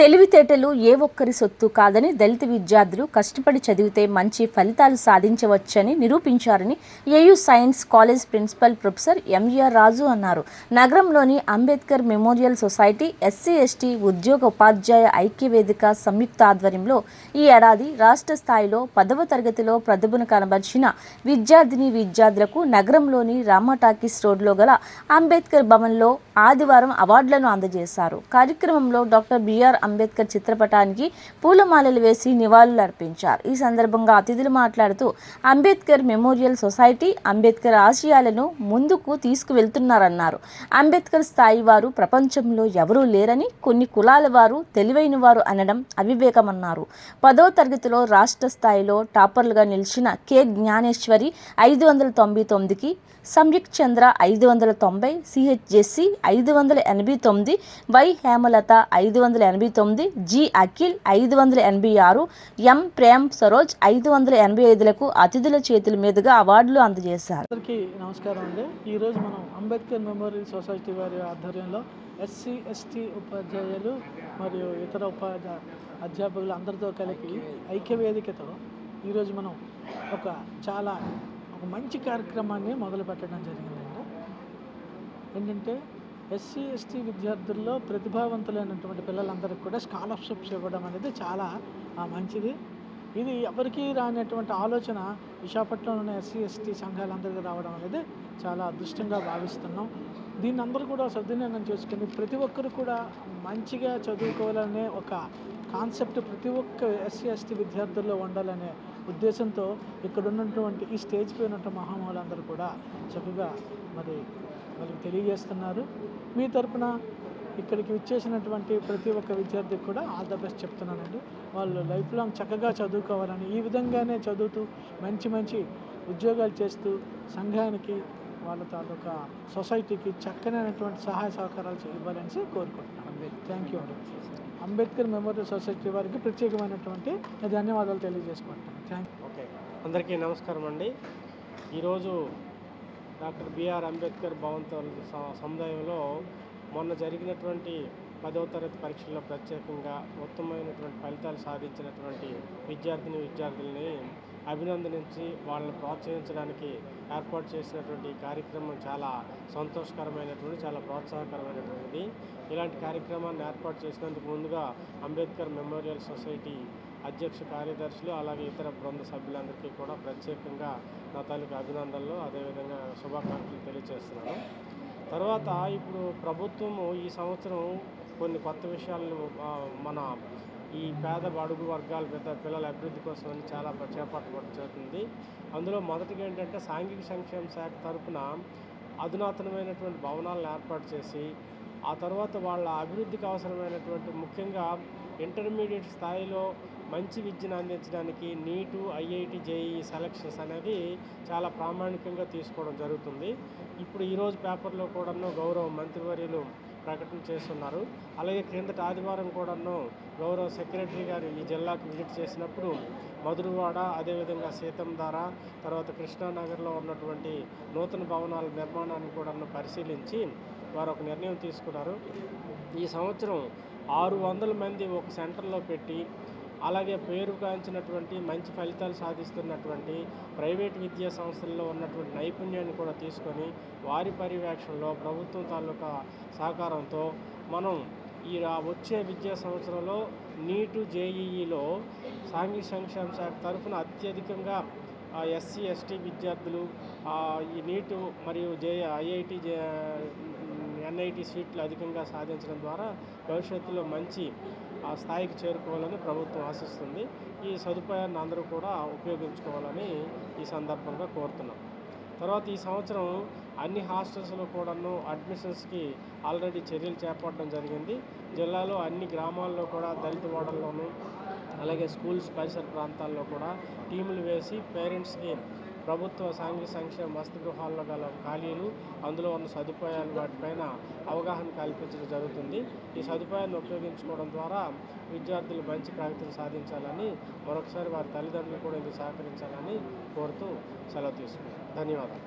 తెలివితేటలు ఏ ఒక్కరి సొత్తు కాదని దళిత విద్యార్థులు కష్టపడి చదివితే మంచి ఫలితాలు సాధించవచ్చని నిరూపించారని AU science college principal professor MVR Raju అన్నారు. నగరంలోని Ambedkar memorial society SC ST ఉద్యోగ ఉపాధ్యాయ ఐక్యవేదిక సంయుక్త ఆధ్వర్యంలో ఈ ఏడాది రాష్ట్ర స్థాయిలో 10వ తరగతిలో ప్రతిభను కనబర్చిన విద్యార్థులకు నగరంలోని రామా టాకీస్ రోడ్లో గల అంబేద్కర్ భవన్లో ఆదివారం అవార్డులను అందజేశారు. కార్యక్రమంలో డాక్టర్ బిఆర్ అంబేద్కర్ చిత్రపటానికి పూలమాలలు వేసి నివాళులు అర్పించారు. ఈ సందర్భంగా అతిథులు మాట్లాడుతూ అంబేద్కర్ మెమోరియల్ సొసైటీ అంబేద్కర్ ఆశయాలను ముందుకు తీసుకువెళ్తున్నారన్నారు. అంబేద్కర్ స్థాయి వారు ప్రపంచంలో ఎవరూ లేరని, కొన్ని కులాల వారు తెలివైన వారు అనడం అవివేకమన్నారు. 10వ తరగతిలో రాష్ట్ర స్థాయిలో టాపర్లుగా నిలిచిన కె జ్ఞానేశ్వరి 599కి, Samyuk Chandra 590, CH Jessie 589, Y Hemalatha 589, G Akhil 586, M Prem Saroj 585లకు అతిథుల చేతుల మీదుగా అవార్డులు అందజేశారు. అందరికీ నమస్కారం అండి. ఈరోజు మనం అంబేద్కర్ మెమోరియల్ సొసైటీ వారి ఆధ్వర్యంలో ఎస్సీ ఎస్టీ ఉపాధ్యాయులు మరియు ఇతర అధ్యాపకులు అందరితో కలిపి ఐక్యవేదికతో ఈరోజు మనం ఒక మంచి కార్యక్రమాన్ని మొదలు పెట్టడం జరిగిందండి. ఏంటంటే ఎస్సీ ఎస్టీ విద్యార్థుల్లో ప్రతిభావంతులైనటువంటి పిల్లలందరికీ కూడా స్కాలర్షిప్స్ ఇవ్వడం అనేది చాలా మంచిది. ఇది ఎవరికీ రానటువంటి ఆలోచన విశాఖపట్నంలోని ఎస్సీ ఎస్టీ సంఘాలందరికీ రావడం అనేది చాలా అదృష్టంగా భావిస్తున్నాం. దీన్ని అందరూ కూడా సద్వినియోగం చేసుకుని ప్రతి ఒక్కరు కూడా మంచిగా చదువుకోవాలనే ఒక కాన్సెప్ట్ ప్రతి ఒక్క ఎస్సీ ఎస్టీ విద్యార్థుల్లో ఉండాలనే ఉద్దేశంతో ఇక్కడ ఉన్నటువంటి ఈ స్టేజ్ పై ఉన్న మహామహులందరూ కూడా చక్కగా వాళ్ళకి తెలియజేస్తున్నారు. మీ తరపున ఇక్కడికి విచ్చేసినటువంటి ప్రతి ఒక్క విద్యార్థికి కూడా ఆల్ ద బెస్ట్ చెప్తున్నానండి. వాళ్ళు లైఫ్ లాంగ్ చక్కగా చదువుకోవాలని, ఈ విధంగానే చదువుతూ మంచి ఉద్యోగాలు చేస్తూ సంఘానికి వాళ్ళ తాలూకా సొసైటీకి చక్కనైనటువంటి సహాయ సహకారాలు ఇవ్వాలని కోరుకుంటున్నాను. థ్యాంక్ యూ అండి. అంబేద్కర్ మెమోరియల్ సొసైటీ వారికి ప్రత్యేకమైనటువంటి ధన్యవాదాలు తెలియజేసుకుంటాను. Thank you. ఓకే, అందరికీ నమస్కారం అండి. ఈరోజు డాక్టర్ బిఆర్ అంబేద్కర్ భవన్ సముదాయంలో మొన్న జరిగినటువంటి 10వ తరగతి పరీక్షల్లో ప్రత్యేకంగా ఉత్తమమైనటువంటి ఫలితాలు సాధించినటువంటి విద్యార్థుల్ని అభినందించి వాళ్ళని ప్రోత్సహించడానికి ఏర్పాటు చేసినటువంటి కార్యక్రమం చాలా సంతోషకరమైనటువంటి, చాలా ప్రోత్సాహకరమైనటువంటిది. ఇలాంటి కార్యక్రమాన్ని ఏర్పాటు చేసినందుకు ముందుగా అంబేద్కర్ మెమోరియల్ సొసైటీ అధ్యక్ష కార్యదర్శులు అలాగే ఇతర బృంద సభ్యులందరికీ కూడా ప్రత్యేకంగా నా తాలూకు అభినందనలు, అదేవిధంగా శుభాకాంక్షలు తెలియజేస్తున్నాను. తర్వాత ఇప్పుడు ప్రభుత్వము ఈ సంవత్సరం కొన్ని కొత్త విషయాలను మన ఈ పేద బడుగు వర్గాల పిల్లల అభివృద్ధి కోసం చాలా చేపట్టబడుతుంది. అందులో మొదటిగా ఏంటంటే సాంఘిక సంక్షేమ శాఖ తరఫున అధునాతనమైనటువంటి భవనాలను ఏర్పాటు చేసి ఆ తర్వాత వాళ్ళ అభివృద్ధికి అవసరమైనటువంటి ముఖ్యంగా ఇంటర్మీడియట్ స్థాయిలో మంచి విద్యను అందించడానికి నీటు, ఐఐటి, జేఈఈ సెలక్షన్స్ అనేది చాలా ప్రామాణికంగా తీసుకోవడం జరుగుతుంది. ఇప్పుడు ఈరోజు పేపర్లో కూడాను గౌరవ మంత్రివర్యులు ప్రకటన చేస్తున్నారు. అలాగే క్రిందటి ఆదివారం కూడాను గౌరవ సెక్రటరీ గారు ఈ జిల్లాకు విజిట్ చేసినప్పుడు మధురవాడ, అదేవిధంగా సీతంధార, తర్వాత కృష్ణానగర్లో ఉన్నటువంటి నూతన భవనాల నిర్మాణాన్ని కూడాను పరిశీలించి వారు ఒక నిర్ణయం తీసుకున్నారు. ఈ సంవత్సరం 600 మంది ఒక సెంటర్లో పెట్టి అలాగే పేరుగాంచినటువంటి మంచి ఫలితాలు సాధిస్తున్నటువంటి ప్రైవేట్ విద్యా సంస్థల్లో ఉన్నటువంటి నైపుణ్యాన్ని కూడా తీసుకొని వారి పర్యవేక్షణలో ప్రభుత్వం తాలూకా సహకారంతో మనం ఈ వచ్చే విద్యా సంవత్సరంలో నీటు, జేఈఈలో సాంఘిక సంక్షేమ శాఖ తరఫున అత్యధికంగా ఎస్సీ ఎస్టీ విద్యార్థులు ఈ నీటు మరియు ఐఐటి, ఎన్ఐటి సీట్లు అధికంగా సాధించడం ద్వారా భవిష్యత్తులో మంచి స్థాయికి చేరుకోవాలని ప్రభుత్వం ఆశిస్తుంది. ఈ సదుపాయాన్ని అందరూ కూడా ఉపయోగించుకోవాలని ఈ సందర్భంగా కోరుతున్నాం. తర్వాత ఈ సంవత్సరం అన్ని హాస్టల్స్లో కూడాను అడ్మిషన్స్కి ఆల్రెడీ చర్యలు చేపట్టడం జరిగింది. జిల్లాలో అన్ని గ్రామాల్లో కూడా దళిత వాడల్లోనూ అలాగే స్కూల్స్ పరిసర ప్రాంతాల్లో కూడా టీములు వేసి పేరెంట్స్కి ప్రభుత్వ సాంఘిక సంక్షేమ వసతి గృహాల్లో గల ఖాళీలు, అందులో ఉన్న సదుపాయాలు వాటిపైన అవగాహన కల్పించడం జరుగుతుంది. ఈ సదుపాయాన్ని ఉపయోగించుకోవడం ద్వారా విద్యార్థులు మంచి ప్రగతిని సాధించాలని, మరొకసారి వారి తల్లిదండ్రులు కూడా ఇందుకు సహకరించాలని కోరుతూ సెలవు తీసుకుంటాం. ధన్యవాదాలు.